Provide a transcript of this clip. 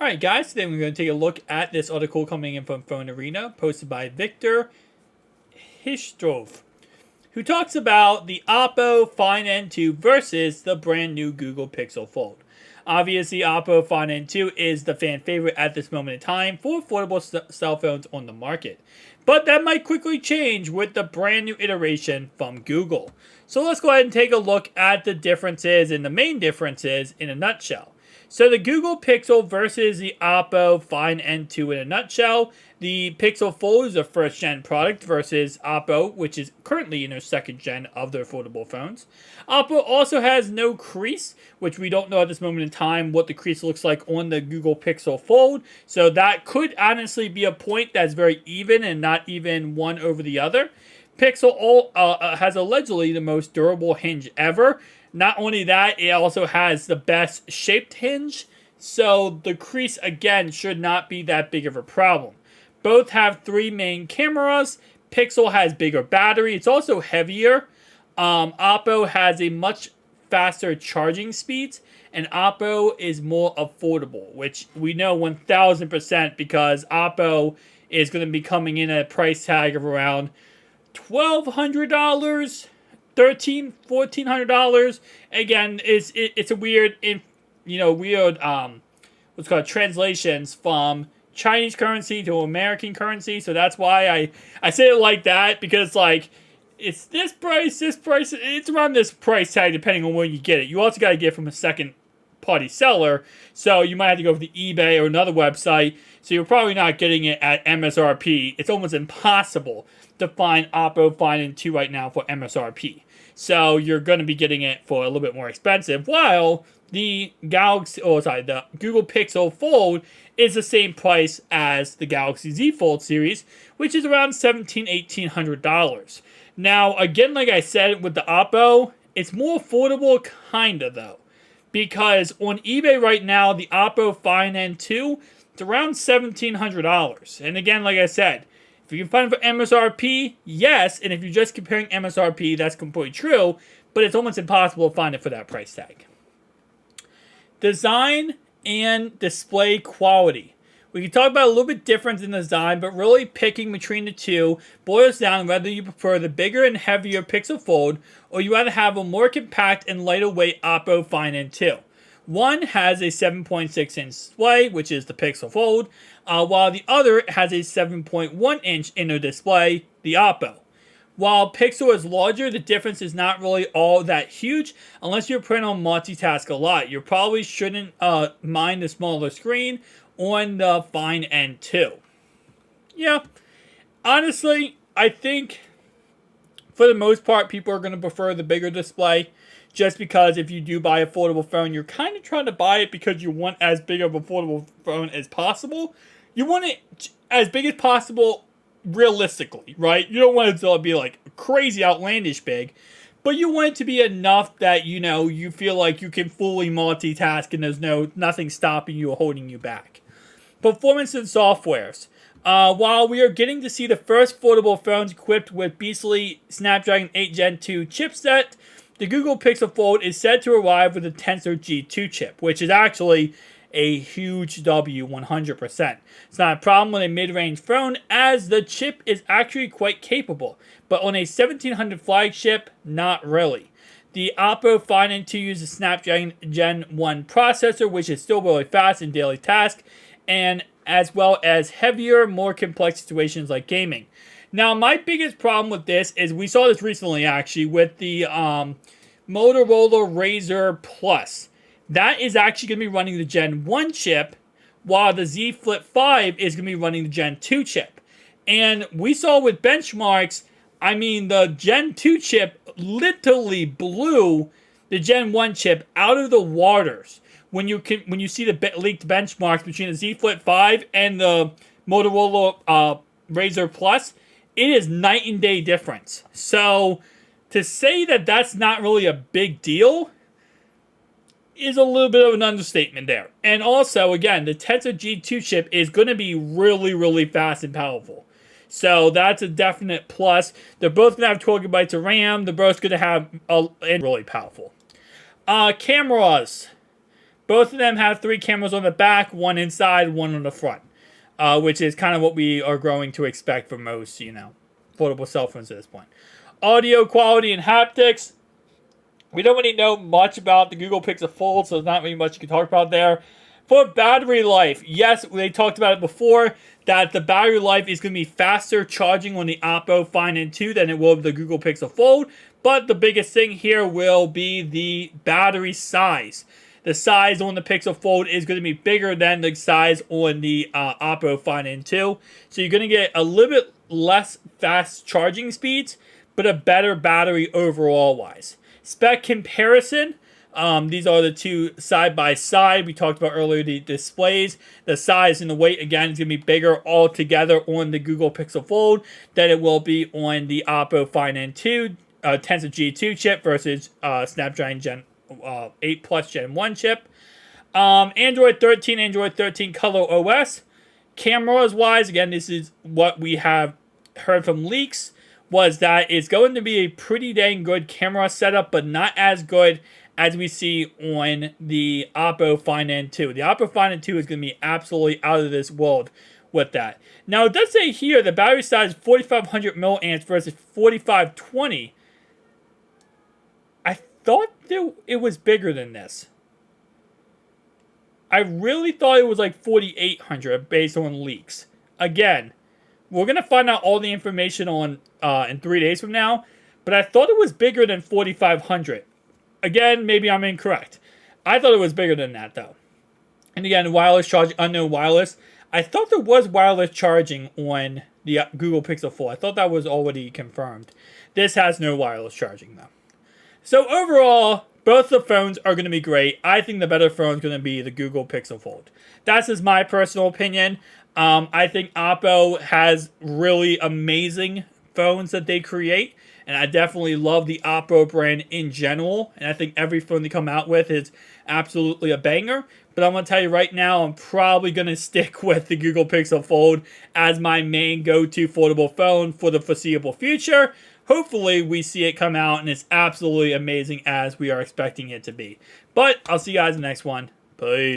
Alright guys, today we're going to take a look at this article coming in from Phone Arena, posted by Victor Histrov, who talks about the Oppo Find N2 versus the brand new Google Pixel Fold. Obviously, Oppo Find N2 is the fan favorite at this moment in time for affordable cell phones on the market. But that might quickly change with the brand new iteration from Google. So let's go ahead and take a look at the differences and the main differences in a nutshell. So the Google Pixel versus the Oppo Find N2 in a nutshell. The Pixel Fold is a first gen product versus Oppo, which is currently in their second gen of their affordable phones. Oppo also has no crease, which we don't know at this moment in time what the crease looks like on the Google Pixel Fold. So that could honestly be a point that's very even and not even one over the other. Pixel has allegedly the most durable hinge ever. Not only that, it also has the best shaped hinge, so the crease, again, should not be that big of a problem. Both have three main cameras. Pixel has bigger battery. It's also heavier. Oppo has a much faster charging speeds, and Oppo is more affordable, which we know 1000% because Oppo is going to be coming in at a price tag of around $1,200. $1,400. Again, it's a weird, what's called translations from Chinese currency to American currency. So that's why I say it like that, because like it's this price, it's around this price tag depending on where you get it. You also got to get it from a second party seller, so you might have to go to the eBay or another website. So you're probably not getting it at MSRP. It's almost impossible to find Oppo Find N2 right now for MSRP. So you're going to be getting it for a little bit more expensive, while the the Google Pixel Fold is the same price as the Galaxy Z Fold series, which is around $1,800. Now, again, like I said, with the Oppo, it's more affordable, kinda though, because on eBay right now, the Oppo Find N2, it's around $1,700. And again, like I said, if you can find it for MSRP, yes, and if you're just comparing MSRP, that's completely true, but it's almost impossible to find it for that price tag. Design and display quality. We can talk about a little bit difference in design, but really picking between the two boils down whether you prefer the bigger and heavier Pixel Fold, or you rather have a more compact and lighter weight Oppo Find N2. One has a 7.6 inch display, which is the Pixel Fold, while the other has a 7.1 inch inner display, the Oppo. While Pixel is larger, the difference is not really all that huge unless you're planning on multitask a lot. You probably shouldn't mind the smaller screen on the Find N2. Yeah, honestly, I think for the most part, people are going to prefer the bigger display. Just because if you do buy an affordable phone, you're kind of trying to buy it because you want as big of an affordable phone as possible. You want it as big as possible realistically, right? You don't want it to be like crazy outlandish big, but you want it to be enough that, you know, you feel like you can fully multitask and there's nothing stopping you or holding you back. Performance and softwares. While we are getting to see the first affordable phones equipped with beastly Snapdragon 8 Gen 2 chipset, the Google Pixel Fold is said to arrive with a Tensor G2 chip, which is actually a huge W, 100%. It's not a problem with a mid-range phone, as the chip is actually quite capable, but on a 1700 flagship, not really. The Oppo Find N2 uses Snapdragon Gen 1 processor, which is still really fast in daily tasks, and as well as heavier, more complex situations like gaming. Now, my biggest problem with this is we saw this recently, actually, with the Motorola Razr Plus. That is actually going to be running the Gen 1 chip, while the Z Flip 5 is going to be running the Gen 2 chip. And we saw with benchmarks, I mean, the Gen 2 chip literally blew the Gen 1 chip out of the waters. When you see the leaked benchmarks between the Z Flip 5 and the Motorola Razr Plus, it is night and day difference. So to say that that's not really a big deal is a little bit of an understatement there. And also, again, the Tensor G2 chip is going to be really, really fast and powerful. So that's a definite plus. They're both going to have 12 gigabytes of RAM. They're both going to have and really powerful. Cameras. Both of them have 3 cameras on the back, 1 inside, 1 on the front, which is kind of what we are growing to expect for most, foldable cell phones at this point. Audio quality and haptics. We don't really know much about the Google Pixel Fold, so there's not really much you can talk about there. For battery life, yes, they talked about it before, that the battery life is going to be faster charging on the Oppo Find N2 than it will with the Google Pixel Fold. But the biggest thing here will be the battery size. The size on the Pixel Fold is going to be bigger than the size on the Oppo Find N2. So you're going to get a little bit less fast charging speeds, but a better battery overall wise. Spec comparison. These are the two side by side. We talked about earlier the displays. The size and the weight, again, is going to be bigger altogether on the Google Pixel Fold than it will be on the Oppo Find N2 Tensor G2 chip versus Snapdragon Gen 8 Plus Gen 1 chip. Android 13 Color OS. Cameras wise, again, this is what we have heard from leaks, was that it's going to be a pretty dang good camera setup, but not as good as we see on the Oppo Find N2. The Oppo Find N2 is going to be absolutely out of this world with that. Now, it does say here the battery size 4,500 milliamps versus 4,520. I thought it was bigger than this. I really thought it was like 4,800 based on leaks. Again, we're going to find out all the information on in 3 days from now, but I thought it was bigger than 4,500. Again, maybe I'm incorrect. I thought it was bigger than that, though. And again, wireless charging, unknown wireless. I thought there was wireless charging on the Google Pixel 4. I thought that was already confirmed. This has no wireless charging, though. So overall, both the phones are going to be great. I think the better phone is going to be the Google Pixel Fold. That's just my personal opinion. I think Oppo has really amazing phones that they create. And I definitely love the Oppo brand in general. And I think every phone they come out with is absolutely a banger. But I'm going to tell you right now, I'm probably going to stick with the Google Pixel Fold as my main go-to foldable phone for the foreseeable future. Hopefully, we see it come out and it's absolutely amazing as we are expecting it to be. But I'll see you guys in the next one. Peace.